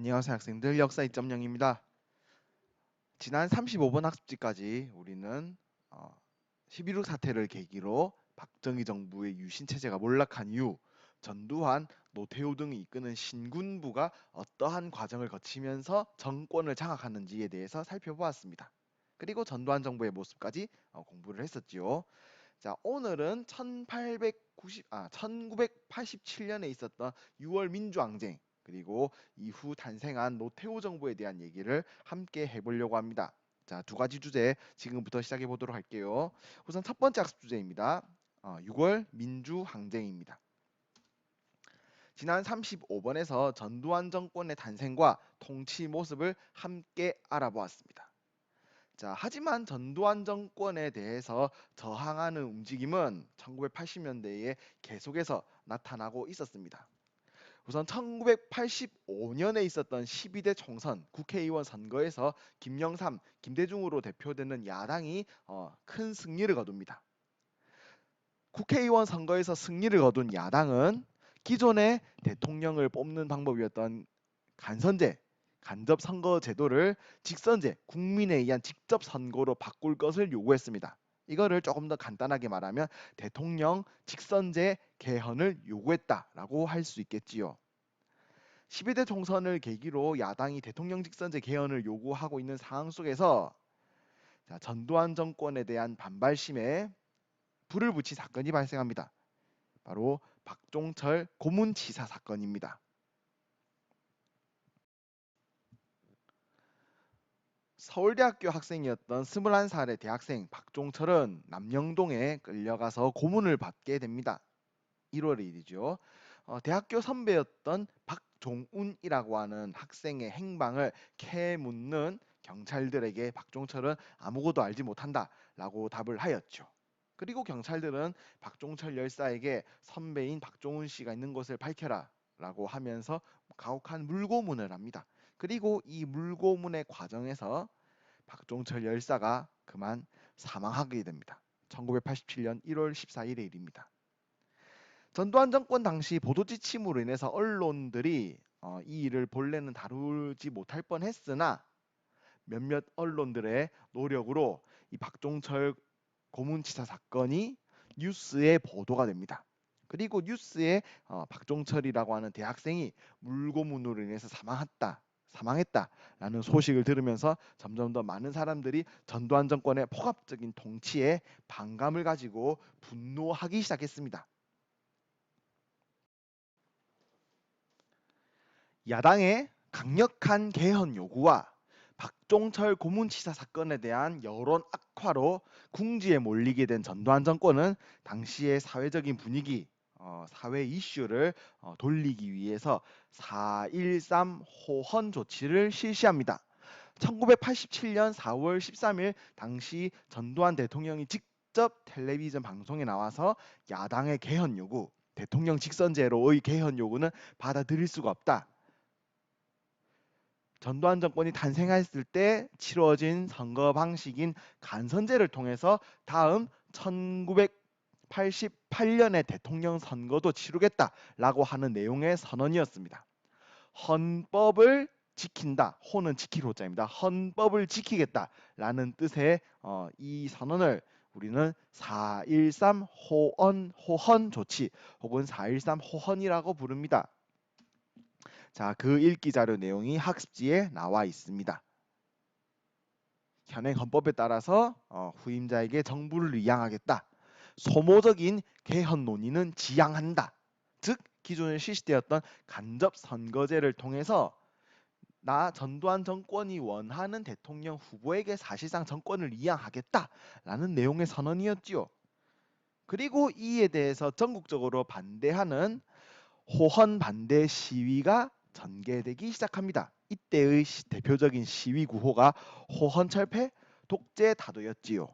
안녕하세요 학생들, 역사 2.0입니다. 지난 35번 학습지까지 우리는 11.6 사태를 계기로 박정희 정부의 유신 체제가 몰락한 이후 전두환, 노태우 등이 이끄는 신군부가 어떠한 과정을 거치면서 정권을 장악하는지에 대해서 살펴보았습니다. 그리고 전두환 정부의 모습까지 공부를 했었지요. 자, 오늘은 1987년에 있었던 6월 민주항쟁 그리고 이후 탄생한 노태우 정부에 대한 얘기를 함께 해보려고 합니다. 자, 두 가지 주제 지금부터 시작해 보도록 할게요. 우선 첫 번째 학습 주제입니다. 6월 민주항쟁입니다. 지난 35번에서 전두환 정권의 탄생과 통치 모습을 함께 알아보았습니다. 자, 하지만 전두환 정권에 대해서 저항하는 움직임은 1980년대에 계속해서 나타나고 있었습니다. 우선 1985년에 있었던 12대 총선 국회의원 선거에서 김영삼, 김대중으로 대표되는 야당이 큰 승리를 거둡니다. 국회의원 선거에서 승리를 거둔 야당은 기존의 대통령을 뽑는 방법이었던 간선제, 간접 선거 제도를 직선제, 국민에 의한 직접 선거로 바꿀 것을 요구했습니다. 이거를 조금 더 간단하게 말하면 대통령 직선제 개헌을 요구했다라고 할 수 있겠지요. 12대 총선을 계기로 야당이 대통령 직선제 개헌을 요구하고 있는 상황 속에서 전두환 정권에 대한 반발심에 불을 붙인 사건이 발생합니다. 바로 박종철 고문치사 사건입니다. 서울대학교 학생이었던 21살의 대학생 박종철은 남영동에 끌려가서 고문을 받게 됩니다. 1월 1일이죠. 대학교 선배였던 박종운이라고 하는 학생의 행방을 캐묻는 경찰들에게 박종철은 아무것도 알지 못한다라고 답을 하였죠. 그리고 경찰들은 박종철 열사에게 선배인 박종운 씨가 있는 것을 밝혀라 라고 하면서 가혹한 물고문을 합니다. 그리고 이 물고문의 과정에서 박종철 열사가 그만 사망하게 됩니다. 1987년 1월 14일의 일입니다. 전두환 정권 당시 보도 지침으로 인해서 언론들이 이 일을 본래는 다루지 못할 뻔했으나 몇몇 언론들의 노력으로 이 박종철 고문치사 사건이 뉴스에 보도가 됩니다. 그리고 뉴스에 박종철이라고 하는 대학생이 물고문으로 인해서 사망했다라는 소식을 들으면서 점점 더 많은 사람들이 전두환 정권의 폭압적인 통치에 반감을 가지고 분노하기 시작했습니다. 야당의 강력한 개헌 요구와 박종철 고문치사 사건에 대한 여론 악화로 궁지에 몰리게 된 전두환 정권은 당시의 사회적인 분위기, 사회 이슈를 돌리기 위해서 4.13 호헌 조치를 실시합니다. 1987년 4월 13일 당시 전두환 대통령이 직접 텔레비전 방송에 나와서 야당의 개헌 요구, 대통령 직선제로의 개헌 요구는 받아들일 수가 없다. 전두환 정권이 탄생했을 때 치러진 선거 방식인 간선제를 통해서 다음 1988년의 대통령 선거도 치르겠다라고 하는 내용의 선언이었습니다. 헌법을 지킨다. 호는 지킬 호자입니다. 헌법을 지키겠다라는 뜻의 이 선언을 우리는 4.13 호헌 조치 혹은 4.13 호헌이라고 부릅니다. 자, 그 읽기 자료 내용이 학습지에 나와 있습니다. 현행 헌법에 따라서 후임자에게 정부를 이양하겠다. 소모적인 개헌 논의는 지양한다. 즉 기존에 실시되었던 간접 선거제를 통해서 나 전두환 정권이 원하는 대통령 후보에게 사실상 정권을 이양하겠다라는 내용의 선언이었지요. 그리고 이에 대해서 전국적으로 반대하는 호헌 반대 시위가 전개되기 시작합니다. 이때의 대표적인 시위 구호가 호헌철폐, 독재 다도였지요.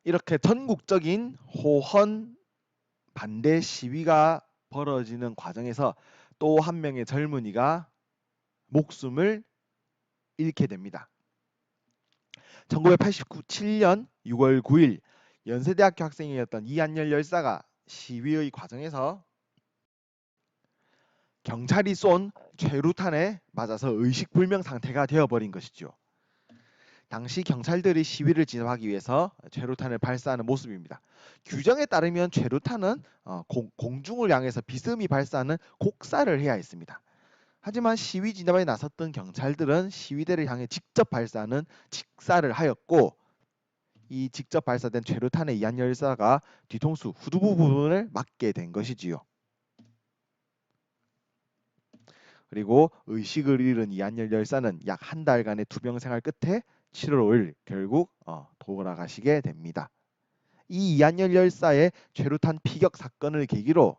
이렇게 전국적인 호헌 반대 시위가 벌어지는 과정에서 또 한 명의 젊은이가 목숨을 잃게 됩니다. 1987년 6월 9일 연세대학교 학생이었던 이한열 열사가 시위의 과정에서 경찰이 쏜 최루탄에 맞아서 의식불명 상태가 되어버린 것이죠. 당시 경찰들이 시위를 진압하기 위해서 최루탄을 발사하는 모습입니다. 규정에 따르면 최루탄은 공중을 향해서 비스듬히 발사하는 곡사를 해야 했습니다. 하지만 시위 진압에 나섰던 경찰들은 시위대를 향해 직접 발사하는 직사를 하였고, 이 직접 발사된 최루탄의 이한 열사가 뒤통수 후두부 부분을 맞게 된 것이지요. 그리고 의식을 잃은 이한열 열사는 약 한 달간의 투병 생활 끝에 7월 5일 결국 돌아가시게 됩니다. 이 이한열 열사의 최루탄 피격 사건을 계기로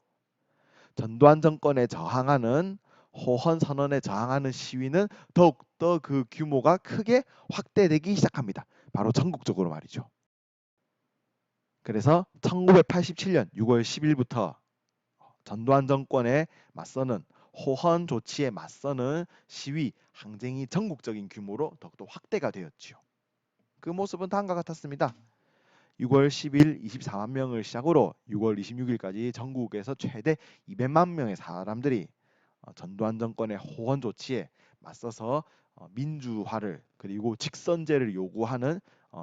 전두환 정권에 저항하는 호헌 선언에 저항하는 시위는 더욱더 그 규모가 크게 확대되기 시작합니다. 바로 전국적으로 말이죠. 그래서 1987년 6월 10일부터 전두환 정권에 맞서는 호헌 조치에 맞서는 시위, 항쟁이 전국적인 규모로 더욱더 확대가 되었지요. 그 모습은 다음과 같았습니다. 6월 10일 24만 명을 시작으로 6월 26일까지 전국에서 최대 200만 명의 사람들이 전두환 정권의 호헌 조치에 맞서서 민주화를 그리고 직선제를 요구하는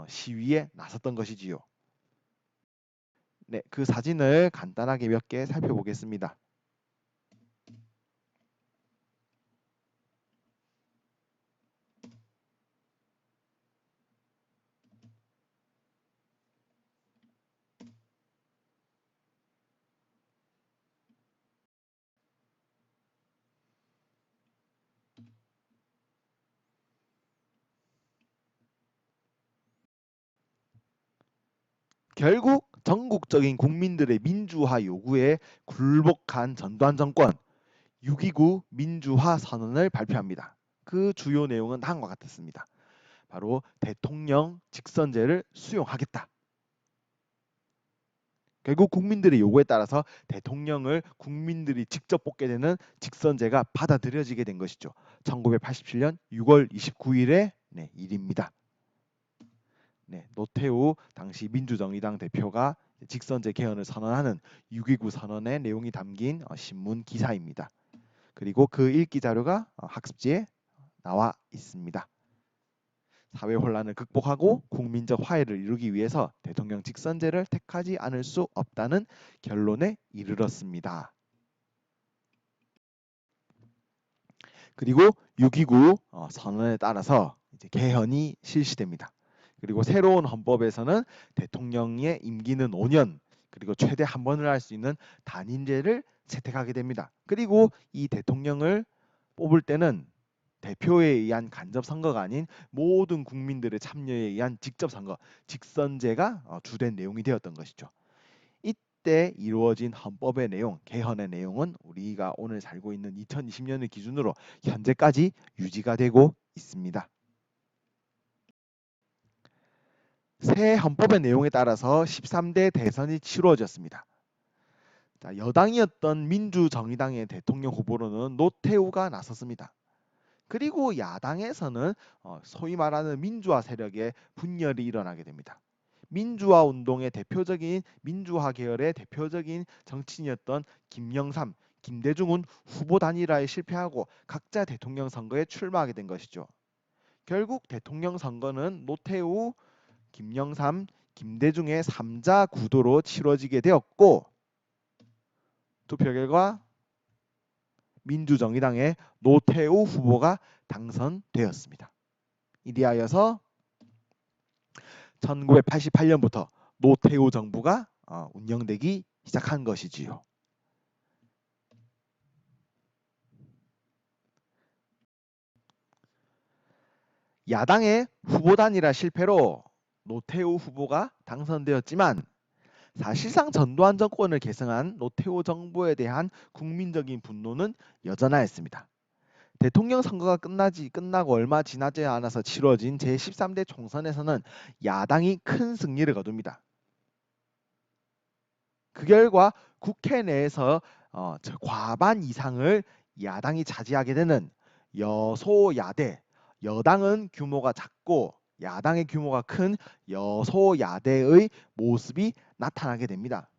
시위에 나섰던 것이지요. 네, 그 사진을 간단하게 몇 개 살펴보겠습니다. 결국 전국적인 국민들의 민주화 요구에 굴복한 전두환 정권 6.29 민주화 선언을 발표합니다. 그 주요 내용은 다음과 같았습니다. 바로 대통령 직선제를 수용하겠다. 결국 국민들의 요구에 따라서 대통령을 국민들이 직접 뽑게 되는 직선제가 받아들여지게 된 것이죠. 1987년 6월 29일의 일입니다. 네, 노태우 당시 민주정의당 대표가 직선제 개헌을 선언하는 6.29 선언의 내용이 담긴 신문 기사입니다. 그리고 그 읽기 자료가 학습지에 나와 있습니다. 사회 혼란을 극복하고 국민적 화해를 이루기 위해서 대통령 직선제를 택하지 않을 수 없다는 결론에 이르렀습니다. 그리고 6.29 선언에 따라서 이제 개헌이 실시됩니다. 그리고 새로운 헌법에서는 대통령의 임기는 5년, 그리고 최대 한 번을 할 수 있는 단임제를 채택하게 됩니다. 그리고 이 대통령을 뽑을 때는 대표에 의한 간접 선거가 아닌 모든 국민들의 참여에 의한 직접 선거, 직선제가 주된 내용이 되었던 것이죠. 이때 이루어진 헌법의 내용, 개헌의 내용은 우리가 오늘 살고 있는 2020년을 기준으로 현재까지 유지가 되고 있습니다. 새 헌법의 내용에 따라서 13대 대선이 치루어졌습니다. 여당이었던 민주정의당의 대통령 후보로는 노태우가 나섰습니다. 그리고 야당에서는 소위 말하는 민주화 세력의 분열이 일어나게 됩니다. 민주화 운동의 대표적인 민주화 계열의 대표적인 정치인이었던 김영삼, 김대중은 후보 단일화에 실패하고 각자 대통령 선거에 출마하게 된 것이죠. 결국 대통령 선거는 노태우, 김영삼, 김대중의 3자 구도로 치러지게 되었고, 투표 결과 민주정의당의 노태우 후보가 당선되었습니다. 이리하여서 1988년부터 노태우 정부가 운영되기 시작한 것이지요. 야당의 후보 단일화 실패로 노태우 후보가 당선되었지만 사실상 전두환 정권을 계승한 노태우 정부에 대한 국민적인 분노는 여전하였습니다. 대통령 선거가 끝나고 얼마 지나지 않아서 치러진 제13대 총선에서는 야당이 큰 승리를 거둡니다. 그 결과 국회 내에서 과반 이상을 야당이 차지하게 되는 여소야대, 여당은 규모가 작고 야당의 규모가 큰 여소야대의 모습이 나타나게 됩니다.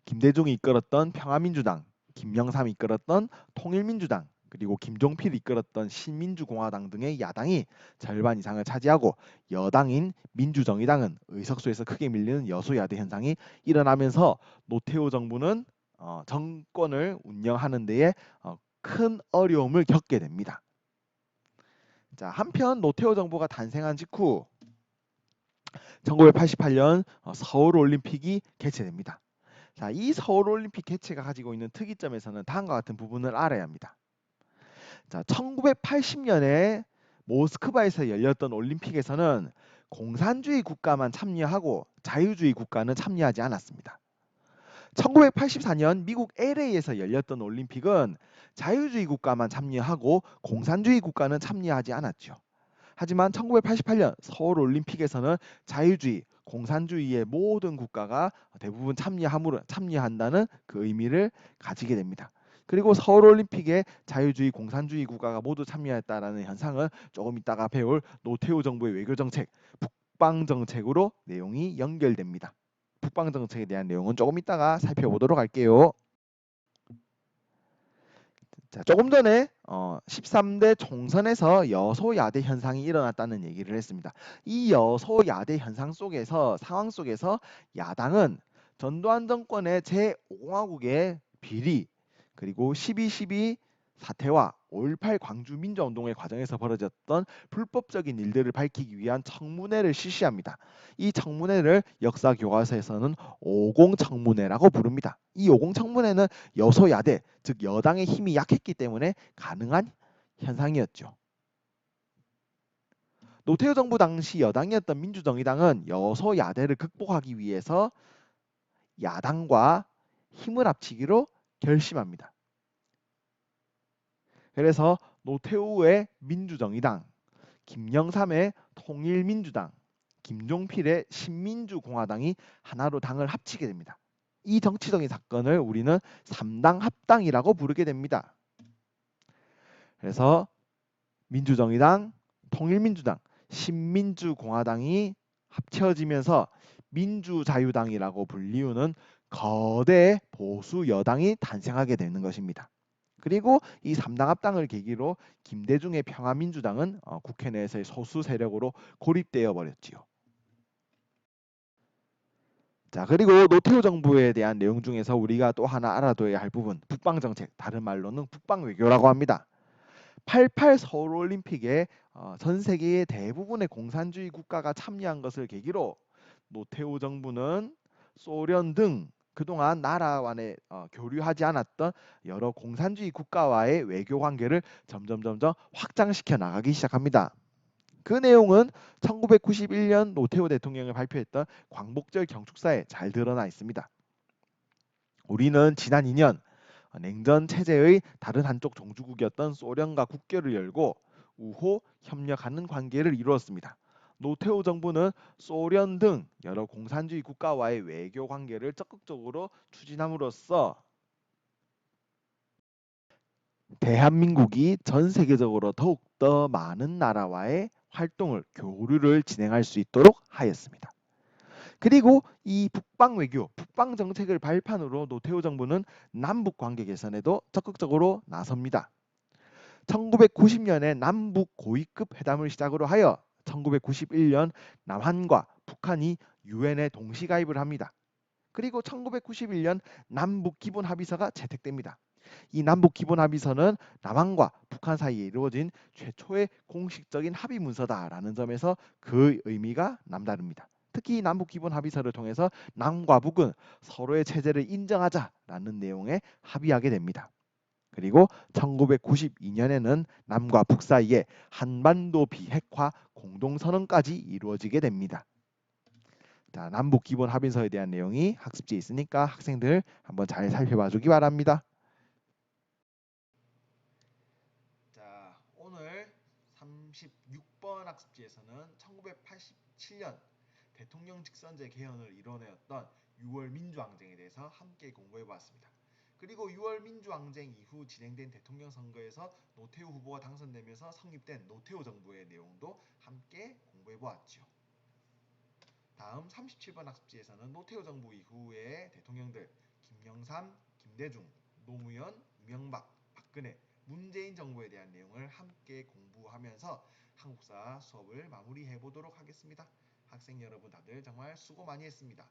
김대중이 이끌었던 평화민주당, 김영삼이 이끌었던 통일민주당 그리고 김종필이 이끌었던 신민주공화당 등의 야당이 절반 이상을 차지하고 여당인 민주정의당은 의석수에서 크게 밀리는 여소야대 현상이 일어나면서 노태우 정부는 정권을 운영하는 데에 큰 어려움을 겪게 됩니다. 자, 한편 노태우 정부가 탄생한 직후 1988년 서울올림픽이 개최됩니다. 자, 이 서울올림픽 개최가 가지고 있는 특이점에서는 다음과 같은 부분을 알아야 합니다. 자, 1980년에 모스크바에서 열렸던 올림픽에서는 공산주의 국가만 참여하고 자유주의 국가는 참여하지 않았습니다. 1984년 미국 LA에서 열렸던 올림픽은 자유주의 국가만 참여하고 공산주의 국가는 참여하지 않았죠. 하지만 1988년 서울올림픽에서는 자유주의, 공산주의의 모든 국가가 대부분 참여한다는 그 의미를 가지게 됩니다. 그리고 서울올림픽에 자유주의, 공산주의 국가가 모두 참여했다라는 현상은 조금 이따가 배울 노태우 정부의 외교정책, 북방정책으로 내용이 연결됩니다. 북방정책에 대한 내용은 조금 이따가 살펴보도록 할게요. 자, 조금 전에 13대 총선에서 여소야대 현상이 일어났다는 얘기를 했습니다. 이 여소야대 현상 속에서 상황 속에서 야당은 전두환 정권의 제5공화국의 비리 그리고 12.12 사태와 5.18 광주 민주화운동의 과정에서 벌어졌던 불법적인 일들을 밝히기 위한 청문회를 실시합니다. 이 청문회를 역사 교과서에서는 오공청문회라고 부릅니다. 이 오공청문회는 여소야대, 즉 여당의 힘이 약했기 때문에 가능한 현상이었죠. 노태우 정부 당시 여당이었던 민주정의당은 여소야대를 극복하기 위해서 야당과 힘을 합치기로 결심합니다. 그래서 노태우의 민주정의당, 김영삼의 통일민주당, 김종필의 신민주공화당이 하나로 당을 합치게 됩니다. 이 정치적인 사건을 우리는 3당 합당이라고 부르게 됩니다. 그래서 민주정의당, 통일민주당, 신민주공화당이 합쳐지면서 민주자유당이라고 불리우는 거대 보수 여당이 탄생하게 되는 것입니다. 그리고 이 3당 합당을 계기로 김대중의 평화민주당은 국회 내에서의 소수 세력으로 고립되어 버렸지요. 자, 그리고 노태우 정부에 대한 내용 중에서 우리가 또 하나 알아둬야 할 부분, 북방정책, 다른 말로는 북방외교라고 합니다. 88 서울올림픽에 전 세계의 대부분의 공산주의 국가가 참여한 것을 계기로 노태우 정부는 소련 등 그동안 나라 간에 교류하지 않았던 여러 공산주의 국가와의 외교 관계를 점점 확장시켜 나가기 시작합니다. 그 내용은 1991년 노태우 대통령이 발표했던 광복절 경축사에 잘 드러나 있습니다. 우리는 지난 2년 냉전 체제의 다른 한쪽 종주국이었던 소련과 국교를 열고 우호 협력하는 관계를 이루었습니다. 노태우 정부는 소련 등 여러 공산주의 국가와의 외교 관계를 적극적으로 추진함으로써 대한민국이 전 세계적으로 더욱더 많은 나라와의 활동을 교류를 진행할 수 있도록 하였습니다. 그리고 이 북방 외교, 북방 정책을 발판으로 노태우 정부는 남북 관계 개선에도 적극적으로 나섭니다. 1990년에 남북 고위급 회담을 시작으로 하여 1991년 남한과 북한이 유엔에 동시 가입을 합니다. 그리고 1991년 남북 기본 합의서가 채택됩니다. 이 남북 기본 합의서는 남한과 북한 사이에 이루어진 최초의 공식적인 합의 문서다라는 점에서 그 의미가 남다릅니다. 특히 남북 기본 합의서를 통해서 남과 북은 서로의 체제를 인정하자라는 내용에 합의하게 됩니다. 그리고 1992년에는 남과 북 사이에 한반도 비핵화 공동선언까지 이루어지게 됩니다. 자, 남북 기본 합의서에 대한 내용이 학습지에 있으니까 학생들 한번 잘 살펴봐 주기 바랍니다. 자, 오늘 36번 학습지에서는 1987년 대통령 직선제 개헌을 이뤄내었던 6월 민주항쟁에 대해서 함께 공부해 보았습니다. 그리고 6월 민주항쟁 이후 진행된 대통령 선거에서 노태우 후보가 당선되면서 성립된 노태우 정부의 내용도 함께 공부해 보았죠. 다음 37번 학습지에서는 노태우 정부 이후의 대통령들 김영삼, 김대중, 노무현, 이명박, 박근혜, 문재인 정부에 대한 내용을 함께 공부하면서 한국사 수업을 마무리해 보도록 하겠습니다. 학생 여러분 다들 정말 수고 많이 했습니다.